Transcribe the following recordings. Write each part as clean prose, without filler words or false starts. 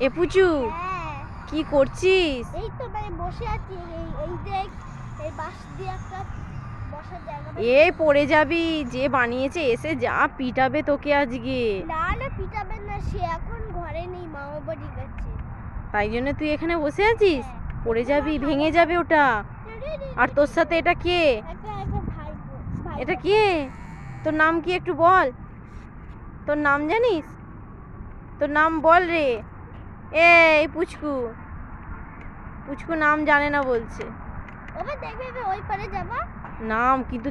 এ পুচু হ্যাঁ কি করছিস? এই তো মানে বসে আছি এই দেখ এই বাঁশ দিয়ে একটা বসার জায়গা এই পড়ে যাবি, যে বানিয়েছে এসে যা পিটাবে তোকে আজকে। না না পিটাবেন না, সে এখন ঘরে নেই, মামা বাড়ি গেছে। তাই জন্য তুই এখানে বসে আছিস? হ্যাঁ। পড়ে যাবি, ভেঙে যাবে ওটা। আর তোর সাথে এটা কে? একটা ভাই এটা কে? তোর নাম কি একটু বল। তোর নাম জানিস? তোর নাম বল রে। এই পুচকু, পুচকু নাম জানে না বলছে। ওবে দেখবে ওই পারে যাবা নাম কিন্তু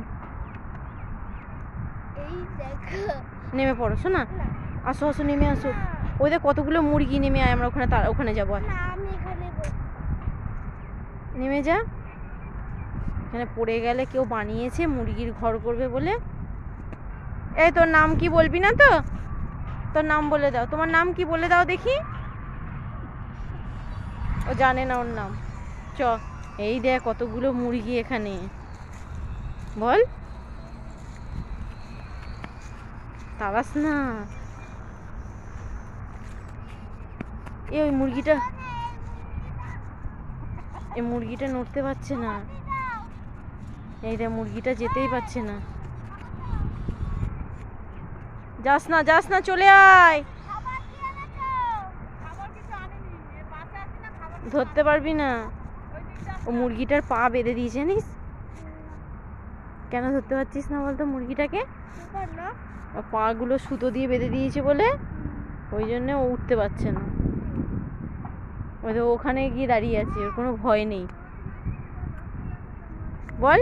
এই দেখো। নেমে পড়ো শোনা। না আসো আসো, নেমে আসো। না, ওই দেখ কতগুলো মুরগি, নেমে আয়, আমরা ওখানে যাবো। না আমি এখানে নেমে যা। এখানে পড়ে গেলে কেউ বানিয়েছে মুরগির ঘর করবে বলে। এই তোর নাম কি বলবি না তো? তোর নাম বলে দাও, তোমার নাম কি বলে দাও দেখি। ও জানে না ওর নাম। চ, এই দেখ কতগুলো মুরগি এখানে, বল। তাড়াস না। ওই মুরগিটা, এই মুরগিটা নড়তে পারছে না। এই দেখ মুরগিটা যেতেই পারছে না। যাস না যাস না, চলে আয়। ধরতে পারবি না। ও মুরগিটার পা বেঁধে দিয়েছে জানিস? কেন ধরতে পারছিস না বলতো মুরগিটাকে? পা গুলো সুতো দিয়ে বেঁধে দিয়েছে বলে ওই জন্য ও উঠতে পারছে না। ওই তো ওখানে গিয়ে দাঁড়িয়ে আছে, ওর কোনো ভয় নেই। বল।